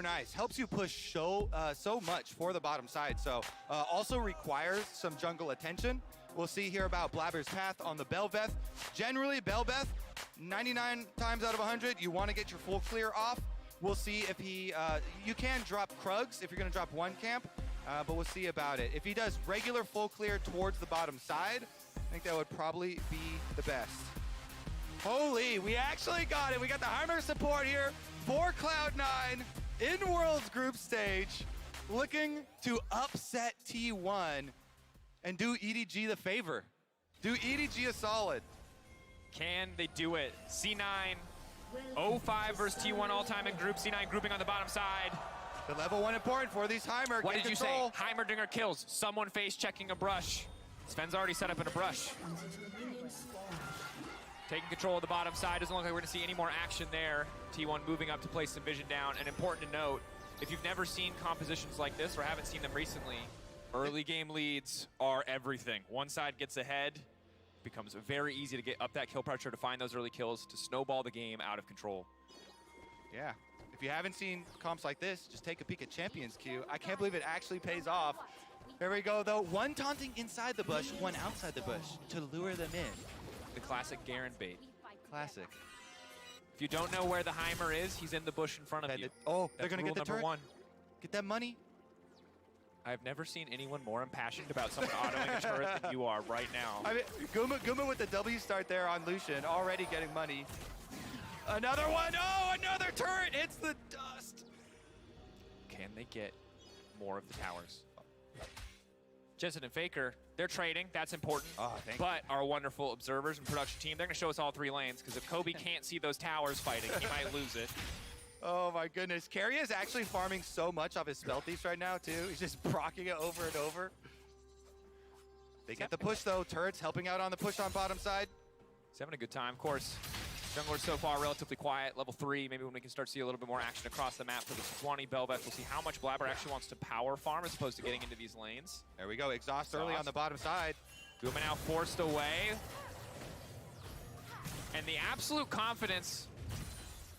Nice. Helps you push so much for the bottom side. So also requires some jungle attention. We'll see here about Blabber's path on the Belveth. Generally, Belveth, 99 times out of 100, you want to get your full clear off. We'll see if he, you can drop Krugs if you're going to drop one camp, but we'll see about it. If he does regular full clear towards the bottom side, I think that would probably be the best. Holy, we actually got it. We got the Heimer support here for Cloud9 in Worlds group stage, looking to upset T1 and do EDG the favor. Do EDG a solid. Can they do it? C9, 0-5 versus T1 all-time in group. C9 grouping on the bottom side. The level 1 important for these Heimer. What did you say? Control. Heimerdinger kills. Someone face checking a brush. Sven's already set up in a brush. Taking control of the bottom side. Doesn't look like we're going to see any more action there. T1 moving up to place some vision down. And important to note, if you've never seen compositions like this or haven't seen them recently, early game leads are everything. One side gets ahead, becomes very easy to get up that kill pressure, to find those early kills, to snowball the game out of control. Yeah. If you haven't seen comps like this, just take a peek at Champions Queue. I can't believe it actually pays off. There we go, though. One taunting inside the bush, one outside the bush to lure them in. The classic Garen bait. Classic. If you don't know where the Heimer is, he's in the bush in front of you. Oh, they're going to get the turret. One. Get that money. I've never seen anyone more impassioned about someone autoing a turret than you are right now. I mean, Guma with the W start there on Lucian, already getting money. Another one. Oh, another turret hits the dust. Can they get more of the towers? Jensen and Faker, they're trading. That's important. Oh, but our wonderful observers and production team, they're going to show us all 3 lanes, because if Kobe can't see those towers fighting, he might lose it. Oh my goodness. Carry is actually farming so much off his spell thieves right now, too. He's just procking it over and over. They get the push, though. Turrets helping out on the push on bottom side. He's having a good time, of course. Jungler so far relatively quiet, level 3. Maybe when we can start to see a little bit more action across the map for the 20 Belveth, we'll see how much Blabber actually wants to power farm as opposed to getting into these lanes. There we go. Exhaust early on the bottom side. Guma now forced away. And the absolute confidence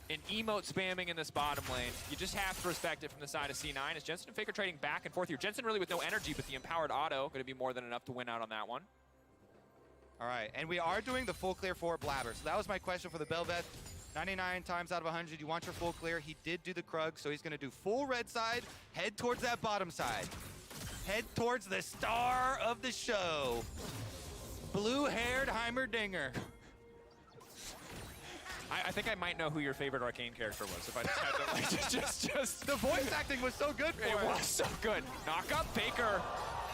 in emote spamming in this bottom lane, you just have to respect it from the side of C9. As Jensen and Faker trading back and forth here. Jensen really with no energy, but the empowered auto going to be more than enough to win out on that one. All right, and we are doing the full clear for Blabber. So that was my question for the Belveth. 99 times out of 100, you want your full clear. He did do the Krug, so he's going to do full red side, head towards that bottom side. Head towards the star of the show. Blue-haired Heimerdinger. I think I might know who your favorite Arcane character was if I just had to, like, just The voice acting was so good for it. It was so good. Knock up Faker.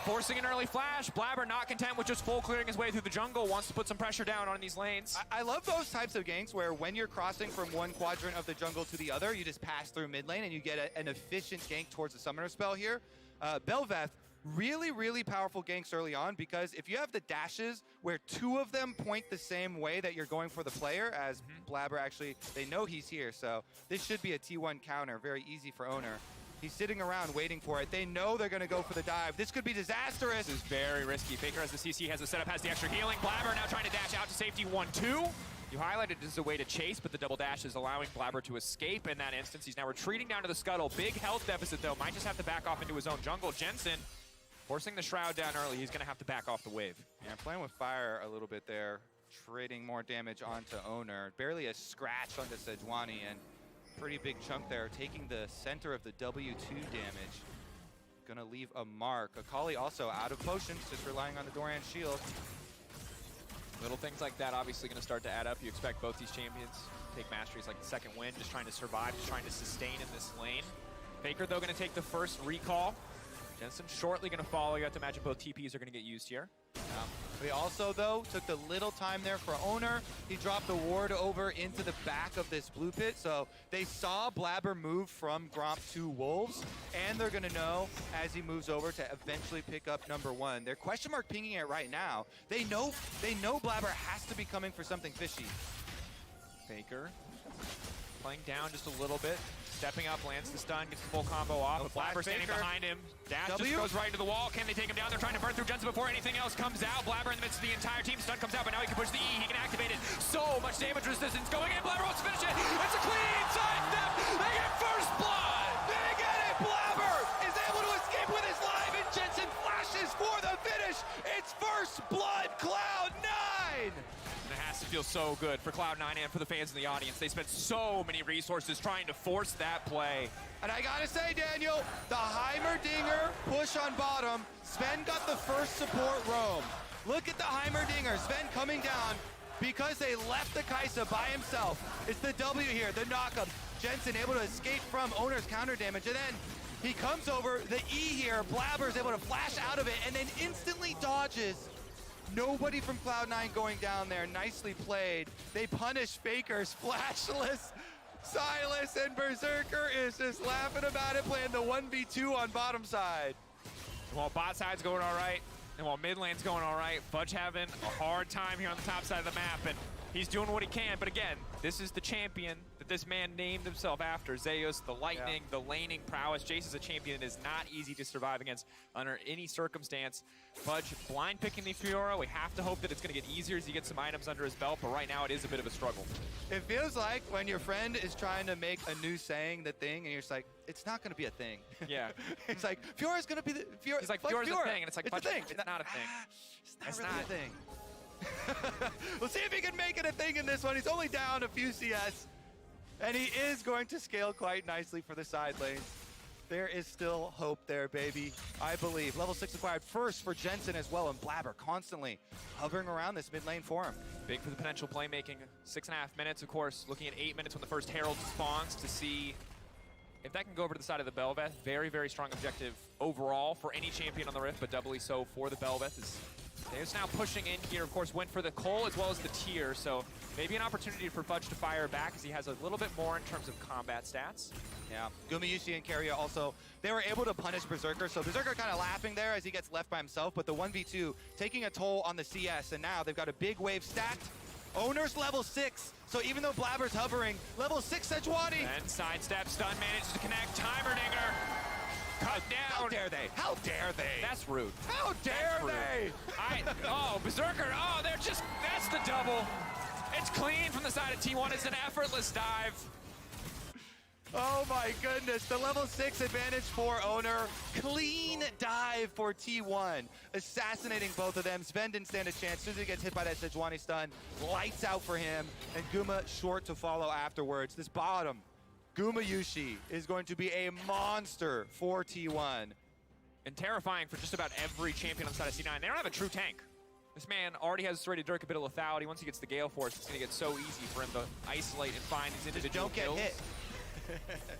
Forcing an early flash. Blabber not content with just full clearing his way through the jungle. Wants to put some pressure down on these lanes. I love those types of ganks where when you're crossing from one quadrant of the jungle to the other, you just pass through mid lane and you get an efficient gank towards the summoner spell here. Belveth, really, really powerful ganks early on, because if you have the dashes where 2 of them point the same way that you're going for the player, as Blabber actually, they know he's here, so this should be a T1 counter, very easy for Owner. He's sitting around waiting for it. They know they're going to go for the dive. This could be disastrous. This is very risky. Faker has the CC, has the setup, has the extra healing. Blabber now trying to dash out to safety 1-2. You highlighted it as a way to chase, but the double dash is allowing Blabber to escape in that instance. He's now retreating down to the scuttle. Big health deficit, though. Might just have to back off into his own jungle. Jensen forcing the Shroud down early. He's going to have to back off the wave. Yeah, playing with fire a little bit there. Trading more damage onto Owner. Barely a scratch onto Sejuani, and pretty big chunk there, taking the center of the W2 damage. Gonna leave a mark. Akali also out of potions, just relying on the Doran shield. Little things like that obviously gonna start to add up. You expect both these champions to take masteries like the second win, just trying to survive, just trying to sustain in this lane. Faker, though, gonna take the first recall. Jensen shortly gonna follow. You have to imagine both TPs are gonna get used here. We also, though, took the little time there for Owner. He dropped the ward over into the back of this blue pit, so they saw Blabber move from Gromp to Wolves, and they're going to know as he moves over to eventually pick up number 1. They're question mark pinging it right now. They know Blabber has to be coming for something fishy. Faker playing down just a little bit. Stepping up, lands the stun, gets the full combo off. Blabber standing behind him. Dash just goes right into the wall. Can they take him down? They're trying to burn through Jensen before anything else comes out. Blabber in the midst of the entire team. Stun comes out, but now he can push the E. He can activate it. So much damage resistance going in. Blabber wants to finish it. It's a clean sidestep. They get first blood. feels so good for Cloud9 and for the fans in the audience. They spent so many resources trying to force that play. And I gotta say, Daniel, the Heimerdinger push on bottom, Sven got the first support roam. Look at the Heimerdinger, Sven coming down because they left the Kai'Sa by himself. It's the W here, the knockup. Jensen able to escape from Owner's counter damage, and then he comes over, the E here, Blabber's able to flash out of it, and then instantly dodges. Nobody from Cloud9 going down there, nicely played. They punish Faker's flashless. Silas and Berserker is just laughing about it, playing the 1v2 on bottom side. While bot side's going all right, and while mid lane's going all right, Fudge having a hard time here on the top side of the map, and he's doing what he can. But again, this is the champion that this man named himself after. Zeus, the lightning, the laning prowess. Jace is a champion that is not easy to survive against under any circumstance. Fudge blind picking the Fiora. We have to hope that it's going to get easier as he gets some items under his belt, but right now it is a bit of a struggle. It feels like when your friend is trying to make a new saying the thing, and you're just like, it's not going to be a thing. Yeah. It's like, Fiora's going to be the... He's like, Fiora's a thing, and it's like, it's a thing. It's not a thing. It's not really a thing. We'll see if he can make it a thing in this one. He's only down a few CS, and he is going to scale quite nicely for the side lane. There is still hope there, baby. I believe. Level 6 acquired first for Jensen as well, and Blabber constantly hovering around this mid lane for him. Big for the potential playmaking. 6.5 minutes, of course, looking at 8 minutes when the first Herald spawns to see if that can go over to the side of the Bel'Veth. Very, very strong objective overall for any champion on the Rift, but doubly so for the Bel'Veth. There's now pushing in here, of course, went for the Cole as well as the tier, so maybe an opportunity for Fudge to fire back as he has a little bit more in terms of combat stats. Yeah, Gumayushi and Keria also, they were able to punish Berserker, so Berserker kind of laughing there as he gets left by himself, but the 1v2 taking a toll on the CS, and now they've got a big wave stacked. Owner's level 6, so even though Blabber's hovering, level 6 Sejuani. And sidestep, stun manages to connect, Heimerdinger. Cut down. How dare they? How dare they? That's rude. How dare they? Oh, Berserker. Oh, that's the double. It's clean from the side of T1. It's an effortless dive. Oh my goodness, the level 6 advantage for Owner. Clean dive for T1. Assassinating both of them. Sven didn't stand a chance. As soon as he gets hit by that Sejuani stun, lights out for him. And Guma short to follow afterwards. This bottom, Gumayushi is going to be a monster for T1. And terrifying for just about every champion on the side of C9. They don't have a true tank. This man already has ready to dirk a bit of lethality. Once he gets the Gale Force, it's going to get so easy for him to isolate and find these individual Just don't kills. get hit.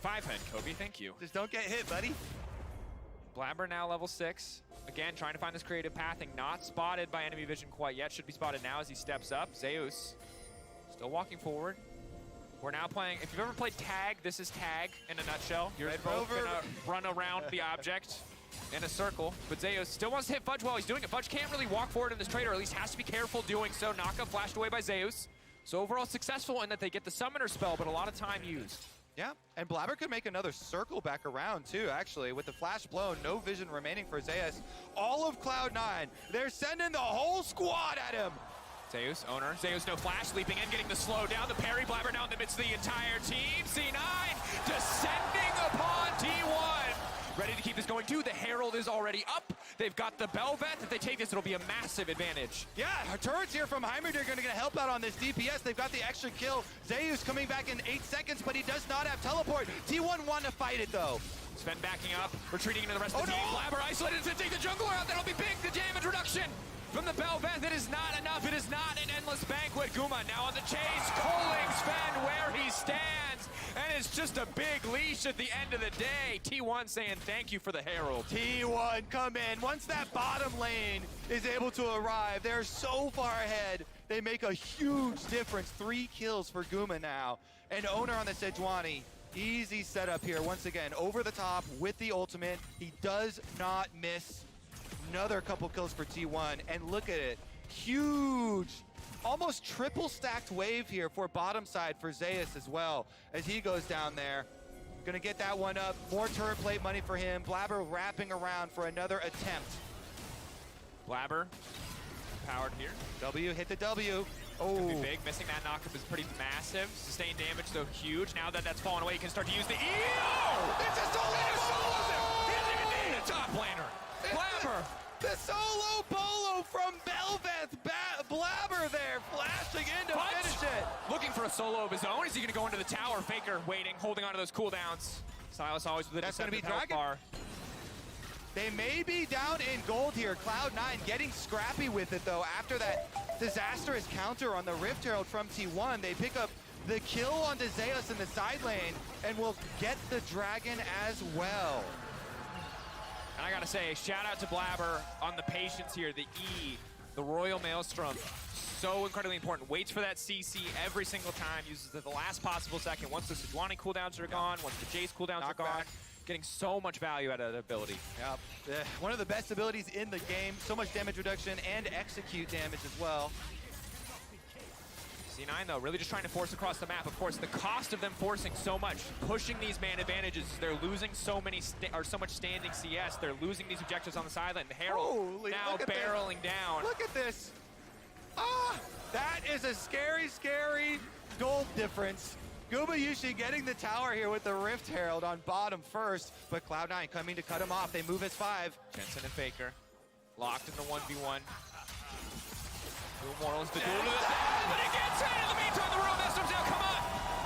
5-head, Kobe, thank you. Just don't get hit, buddy. Blabber now level 6. Again, trying to find this creative pathing. Not spotted by enemy vision quite yet. Should be spotted now as he steps up. Zeus still walking forward. We're now playing, if you've ever played tag, this is tag in a nutshell. You're both gonna run around the object in a circle, but Zeus still wants to hit Fudge while he's doing it. Fudge can't really walk forward in this trade, or at least has to be careful doing so. Knockup flashed away by Zeus. So overall successful in that they get the summoner spell, but a lot of time used. Yeah, and Blabber could make another circle back around too, actually. With the flash blown, no vision remaining for Zeus. All of Cloud9, they're sending the whole squad at him. Zeus, Owner. Zeus, no flash, leaping in, getting the slow down. The parry, Blabber now in the midst of the entire team. C9 descending upon T1. Ready to keep this going too. The Herald is already up. They've got the Bel'Veth. If they take this, it'll be a massive advantage. Yeah, our turrets here from Heimerdinger are going to help out on this DPS. They've got the extra kill. Zeus coming back in 8 seconds, but he does not have teleport. T1 want to fight it though. Sven backing up, retreating into the rest of the team. Blabber isolated to take the jungler out. That'll be big. The damage reduction from the Bel'Veth. It is not enough. It is not an endless banquet. Guma now on the chase, calling Sven where he stands. And it's just a big leash at the end of the day. T1 saying thank you for the Herald. T1 come in. Once that bottom lane is able to arrive, they're so far ahead. They make a huge difference. 3 kills for Guma now. And Owner on the Sejuani. Easy setup here. Once again, over the top with the ultimate. He does not miss. Another couple kills for T1. And look at it. Huge. Almost triple stacked wave here for bottom side for Zeus as well as he goes down there. Gonna get that one up. More turret plate money for him. Blabber wrapping around for another attempt. Blabber powered here. W hit the W. Oh, Could be big. Missing that knockup is pretty massive. Sustained damage though huge. Now that that's fallen away, you can start to use the E. Oh! It's a solo! He doesn't even need a top laner. Blabber. The solo bolo from Bel'Veth. Blabber there flashing into Punch for a solo of his own. Is he gonna go into the tower? Faker waiting, holding on to those cooldowns. Silas always with the That's gonna be health Dragon. bar. They may be down in gold here. Cloud9 getting scrappy with it, though. After that disastrous counter on the Rift Herald from T1, they pick up the kill onto Zeus in the side lane and will get the Dragon as well. And I gotta say, shout out to Blabber on the patience here. The E, the Royal Maelstrom, so incredibly important. Waits for that CC every single time, uses it at the last possible second. Once the Sejuani cooldowns are gone, once the Jace cooldowns are gone, getting so much value out of that ability. Yep. One of the best abilities in the game. So much damage reduction and execute damage as well. C9 though, really just trying to force across the map. Of course, the cost of them forcing so much, pushing these man advantages, they're losing so much standing CS. They're losing these objectives on the sideline. The Herald now barreling down. Look at this. Ah, that is a scary, scary gold difference. Gumayusi getting the tower here with the Rift Herald on bottom first, but Cloud9 coming to cut him off. They move as 5. Jensen and Faker locked in the 1v1. Dual Morals, the duel to the side, but it gets hit in the meantime. The Royal Maelstrom's now come on.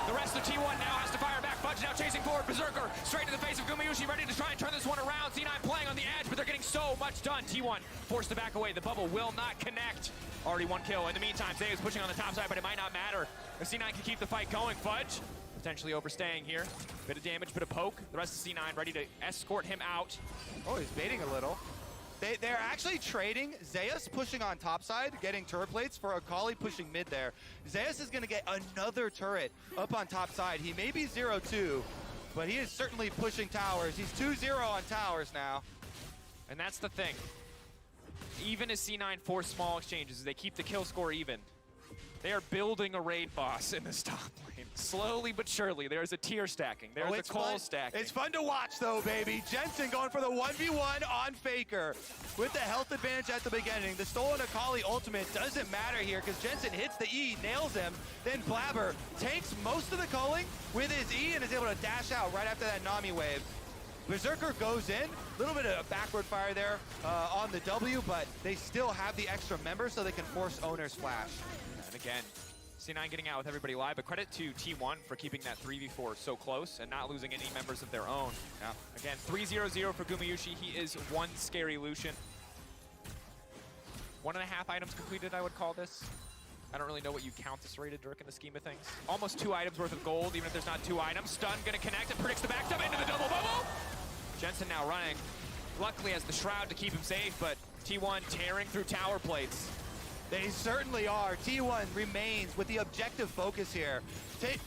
The rest of T1 now has to fire back. Fudge now chasing forward. Berserker straight to the face of Gumayusi, ready to try and turn this one around. C9 playing on the edge, but they're getting so much done. T1 forced to back away. The bubble will not connect. Already 1 kill. In the meantime, Zeus pushing on the top side, but it might not matter. If C9 can keep the fight going, Fudge potentially overstaying here. Bit of damage, bit of poke. The rest of C9 ready to escort him out. Oh, he's baiting a little. They're actually trading. Zeus pushing on top side, getting turret plates for Akali pushing mid there. Zeus is going to get another turret up on top side. He may be 0-2, but he is certainly pushing towers. He's 2-0 on towers now. And that's the thing. Even as C9 force small exchanges, they keep the kill score even. They are building a raid boss in this top lane. Slowly but surely, there's a tier stacking. There's a coal stacking. It's fun to watch though, baby. Jensen going for the 1v1 on Faker with the health advantage at the beginning. The stolen Akali ultimate doesn't matter here because Jensen hits the E, nails him. Then Blabber takes most of the culling with his E and is able to dash out right after that Nami wave. Berserker goes in, a little bit of backward fire there on the W, but they still have the extra member so they can force Owner's flash. And again, C9 getting out with everybody live, but credit to T1 for keeping that 3v4 so close and not losing any members of their own. Yeah. Again, 3-0-0 for Gumayusi. He is 1 scary Lucian. 1.5 items completed, I would call this. I don't really know what you count this rated, Dirk, in the scheme of things. Almost 2 items worth of gold, even if there's not 2 items. Stun gonna connect and predicts the backstab into the double bubble. Jensen now running. Luckily has the Shroud to keep him safe, but T1 tearing through tower plates. They certainly are. T1 remains with the objective focus here.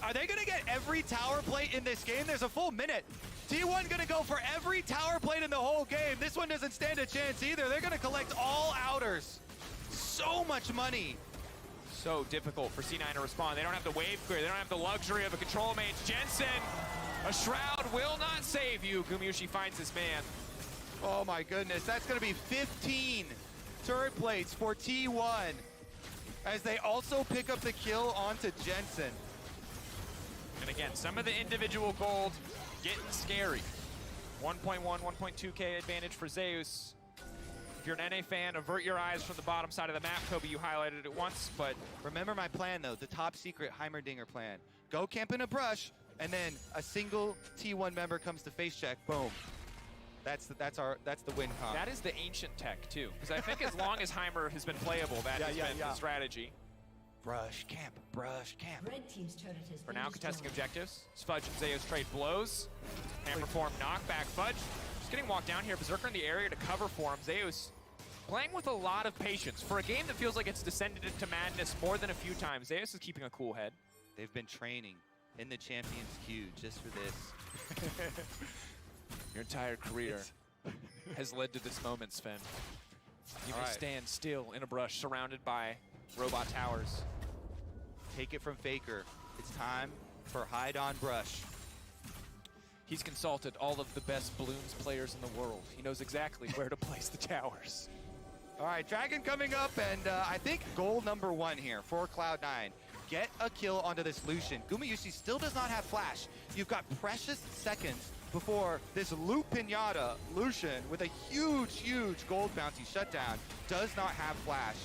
Are they going to get every tower plate in this game? There's a full minute. T1 going to go for every tower plate in the whole game. This one doesn't stand a chance either. They're going to collect all outers. So much money. So difficult for C9 to respond. They don't have the wave clear. They don't have the luxury of a control mage. Jensen, a Shroud will not save you. Gumayusi finds this man. Oh my goodness, that's going to be 15 turret plates for T1 as they also pick up the kill onto Jensen. And again, some of the individual gold getting scary. 1.1, 1.2k advantage for Zeus. If you're an NA fan, avert your eyes from the bottom side of the map. Kobe, you highlighted it once, but... Remember my plan though, the top secret Heimerdinger plan. Go camp in a brush, and then a single T1 member comes to face check, boom. That's the win comp. That is the ancient tech too, because I think as long as Heimer has been playable, that has been the strategy. Brush camp, brush camp. Red team's turret has For been now, contesting destroyed. objectives. Fudge and Zeus trade blows. Hammer form knockback. Fudge just getting walked down here. Berserker in the area to cover for him. Zeus playing with a lot of patience. For a game that feels like it's descended into madness more than a few times, Zeus is keeping a cool head. They've been training in the Champions Queue just for this. Your entire career has led to this moment, Sven. You can stand still in a brush surrounded by robot towers. Take it from Faker. It's time for hide on brush. He's consulted all of the best Bloons players in the world. He knows exactly where to place the towers. All right, Dragon coming up, and I think goal number 1 here for Cloud9. Get a kill onto this Lucian. Gumayusi still does not have flash. You've got precious seconds before this Loop Pinata Lucian with a huge gold bounty shutdown does not have flash.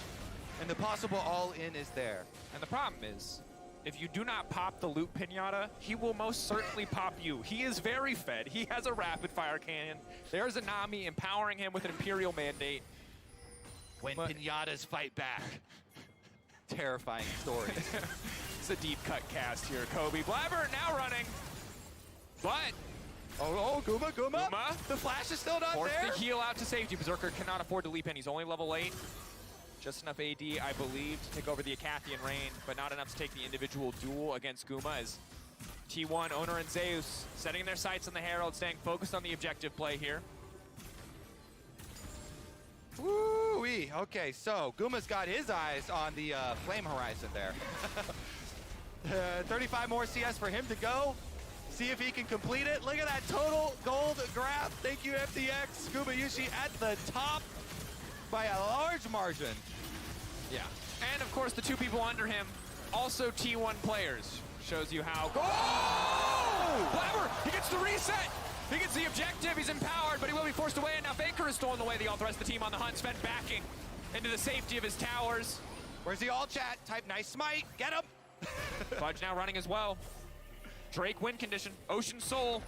And the possible all-in is there. And the problem is, if you do not pop the loot pinata, he will most certainly pop you. He is very fed. He has a rapid fire cannon. There's a Nami empowering him with an Imperial mandate. When pinatas fight back. Terrifying stories. It's a deep cut cast here, Kobe. Blabber now running, but Oh, Guma. The flash is still not force there. the heal out to safety. Berserker cannot afford to leap in. He's only level 8. Just enough AD, I believe, to take over the Acathian reign, but not enough to take the individual duel against Guma as T1, Owner, and Zeus setting their sights on the Herald, staying focused on the objective play here. Woo-wee. Okay, so Guma's got his eyes on the flame horizon there. 35 more CS for him to go. See if he can complete it. Look at that total gold graph. Thank you, FTX. Gumayushi at the top by a large margin. Yeah. And of course, the two people under him, also T1 players. Shows you how. Oh! Blabber, he gets the reset. He gets the objective. He's empowered, but he will be forced away. And now Faker has stolen away the ult. The rest of the team on the hunt. Sven backing into the safety of his towers. Where's the all chat? Type nice smite. Get him. Fudge now running as well. Drake win condition. Ocean Soul.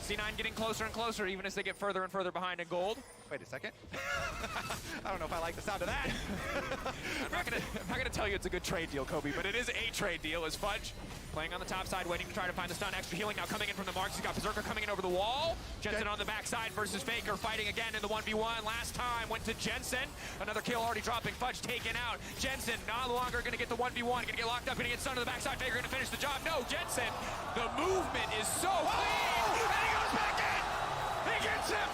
C9 getting closer and closer, even as they get further and further behind in gold. Wait a second. I don't know if I like the sound of that. I'm not gonna tell you it's a good trade deal, Kobe, but it is a trade deal as Fudge playing on the top side, waiting to try to find the stun. Extra healing now coming in from the marks. He's got Berserker coming in over the wall. Jensen on the backside versus Faker, fighting again in the 1v1. Last time went to Jensen. Another kill already dropping. Fudge taken out. Jensen no longer gonna get the 1v1. Gonna get locked up, gonna get stunned to the backside. Faker gonna finish the job. No, Jensen, the movement is so clean. And he goes back in. He gets him.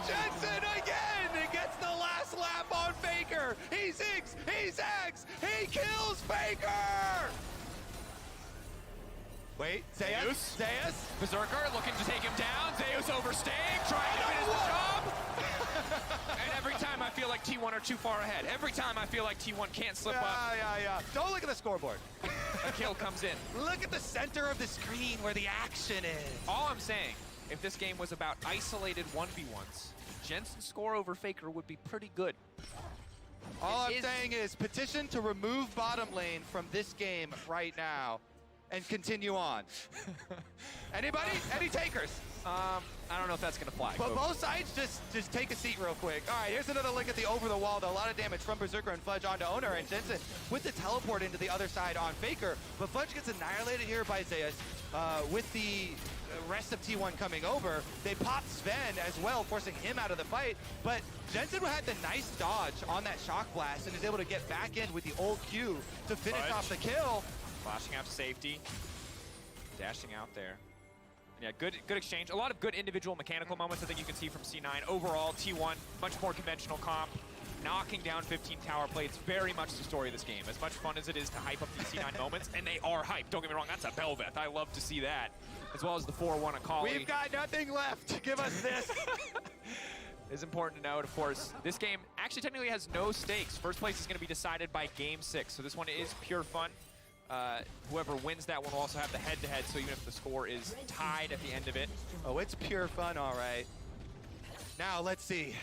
Jensen again! He gets the last lap on Faker! He zigs! He zags! He kills Faker! Wait, Zeus? Berserker looking to take him down. Zeus overstaying, trying to finish the job. And every time I feel like T1 are too far ahead. Every time I feel like T1 can't slip up. Yeah. Don't look at the scoreboard. A kill comes in. Look at the center of the screen where the action is. All I'm saying, if this game was about isolated 1v1s, Jensen's score over Faker would be pretty good. All I'm saying is petition to remove bottom lane from this game right now and continue on. Anybody? Any takers? I don't know if that's gonna fly. But both sides, just take a seat real quick. All right, here's another look at the over the wall. Though a lot of damage from Berserker and Fudge onto Owner, and Jensen with the teleport into the other side on Faker. But Fudge gets annihilated here by Zeus. With the rest of T1 coming over, they pop Sven as well, forcing him out of the fight. But Jensen had the nice dodge on that shock blast and is able to get back in with the old Q to finish off the kill. Flashing out to safety, dashing out there. Yeah, good exchange. A lot of good individual mechanical moments I think you can see from C9. Overall, T1, much more conventional comp. Knocking down 15 tower plates, very much the story of this game. As much fun as it is to hype up these C9 moments, and they are hyped. Don't get me wrong, that's a Belveth. I love to see that. As well as the 4-1 Akali. We've got nothing left. Give us this. It's important to note, of course, this game actually technically has no stakes. First place is going to be decided by Game 6, so this one is pure fun. Whoever wins that one will also have the head-to-head, so even if the score is tied at the end of it. Oh, it's pure fun, all right. Now, let's see.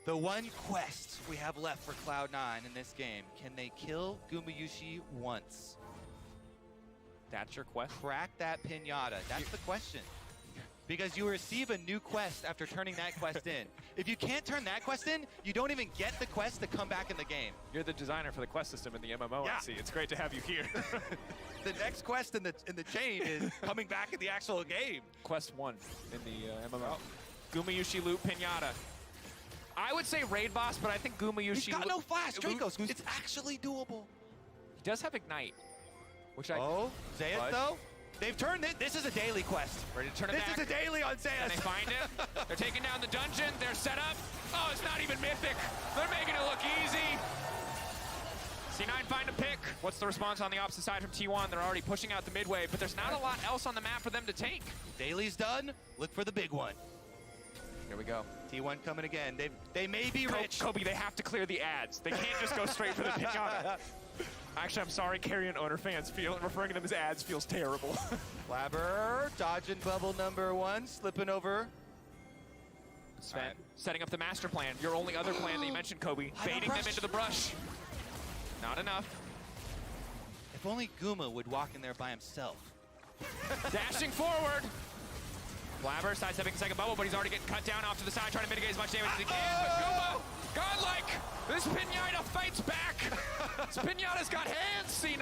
The one quest we have left for Cloud9 in this game. Can they kill Gumayushi once? That's your quest? Crack that pinata. That's the question. Because you receive a new quest after turning that quest in. If you can't turn that quest in, you don't even get the quest to come back in the game. You're the designer for the quest system in the MMO, yeah. I see. It's great to have you here. The next quest in the chain is coming back in the actual game. Quest 1 in the MMO. Gumayushi loot pinata. I would say raid boss, but I think Gumayushi... He's got no flash, Dracos. It's actually doable. He does have Ignite, which I... Oh, Zeus though? They've turned it. This is a daily quest. Ready to turn it back. This is a daily on Zeus. And they find it. They're taking down the dungeon. They're set up. Oh, it's not even mythic. They're making it look easy. C9 find a pick. What's the response on the opposite side from T1? They're already pushing out the midway, but there's not a lot else on the map for them to take. Daily's done. Look for the big one. Here we go. T1 coming again. They may be rich. Kobe, they have to clear the ads. They can't just go straight for the pinata. Actually, I'm sorry, Carrion owner fans. Referring to them as ads feels terrible. Flabber, dodging bubble number 1, slipping over. Sven, setting up the master plan. Your only other plan that you mentioned, Kobe. Baiting them into the brush. Not enough. If only Guma would walk in there by himself. Dashing forward. Blabber sidestepping second bubble, but he's already getting cut down off to the side, trying to mitigate as much damage as he can. But Guma, godlike, this Pinata fights back. This Pinata's got hands, C9.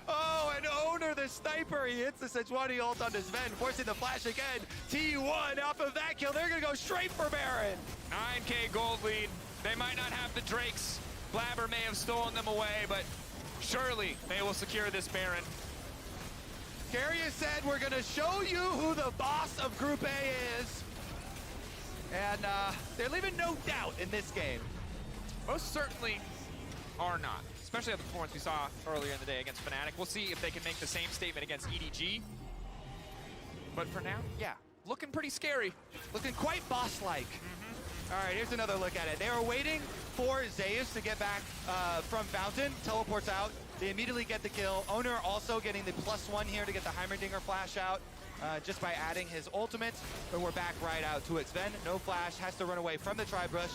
Oh, and Owner, the sniper, he hits the Sejuani ult on his Sven, forcing the flash again. T1 off of that kill, they're gonna go straight for Baron. 9K gold lead. They might not have the Drakes. Blabber may have stolen them away, but surely they will secure this Baron. Carrier said, we're gonna show you who the boss of Group A is. And they're leaving no doubt in this game. Most certainly are not, especially at the performance we saw earlier in the day against Fnatic. We'll see if they can make the same statement against EDG. But for now, yeah, looking pretty scary. Looking quite boss-like. All right, here's another look at it. They were waiting for Zeus to get back from Fountain, teleports out. They immediately get the kill. Owner also getting the +1 here to get the Heimerdinger flash out just by adding his ultimate. But we're back right out to it. Sven, no flash, has to run away from the Tri-Brush.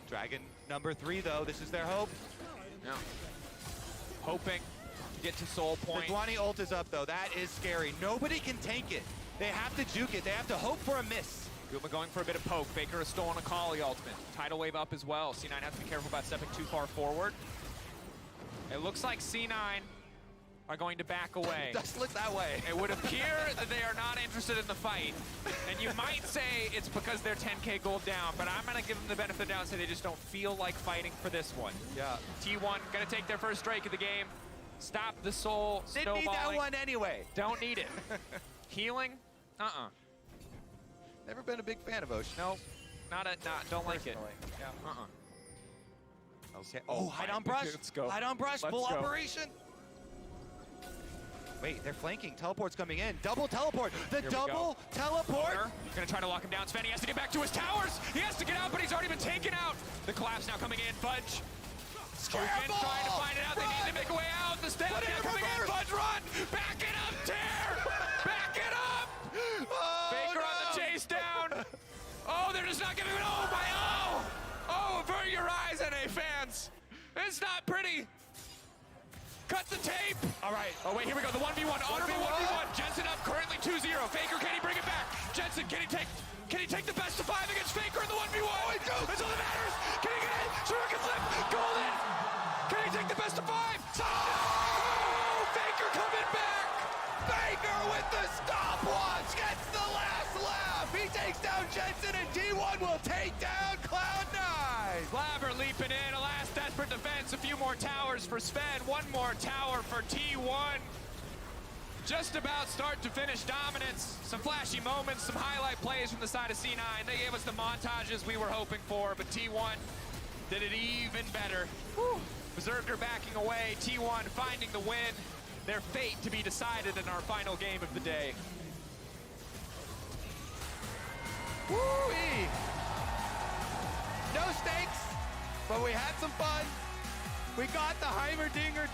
Dragon number 3, though. This is their hope. Yeah. Hoping to get to Soul Point. The Sejuani ult is up, though. That is scary. Nobody can tank it. They have to juke it. They have to hope for a miss. Guma going for a bit of poke. Faker has stolen a Kali ultimate. Tidal wave up as well. C9 has to be careful about stepping too far forward. It looks like C9 are going to back away. It does look that way. It would appear that they are not interested in the fight. And you might say it's because they're 10K gold down, but I'm going to give them the benefit of the doubt and say they just don't feel like fighting for this one. Yeah. T1 going to take their first strike of the game. Stop the soul Didn't need that one anyway. Don't need it. Healing? Never been a big fan of Ocean. Nope. Don't like it. Yeah. Okay. Oh, hide on brush. Let's go. Hide on brush. Let's Full go. operation. Wait, they're flanking. Teleport's coming in. Double teleport. The Here we double teleport. Owner gonna try to lock him down. Sven, he has to get back to his towers. He has to get out, but he's already been taken out. The collapse now coming in. Fudge. Scramble! Trying to find it out. They need to make a way out. The stamina coming in. Fudge, run. Back it up, Tear. Back it up. Oh, Faker on the chase down. Oh, they're just not giving it. Oh, my. Oh, avert your eyes, NA fans. It's not pretty. Cut the tape. All right. Oh, wait, here we go. The 1v1. Honorable 1v1. Jensen up, currently 2-0. Faker, can he bring it back? Jensen, can he take the best of 5 against Faker in the 1v1? Oh, that's all that matters. Can he get it? Shuriken flip. Golden. Can he take the best of 5? Oh, Faker coming back. Faker with the stopwatch gets the last laugh. He takes down Jensen, and T1 will take down Cloud9. Blabber leaping in, a last desperate defense, a few more towers for Sven, one more tower for T1. Just about start to finish dominance. Some flashy moments, some highlight plays from the side of C9. They gave us the montages we were hoping for, but T1 did it even better. Whew. Berserker backing away, T1 finding the win. Their fate to be decided in our final game of the day. Woo-wee. No stakes, but we had some fun. We got the Heimerdinger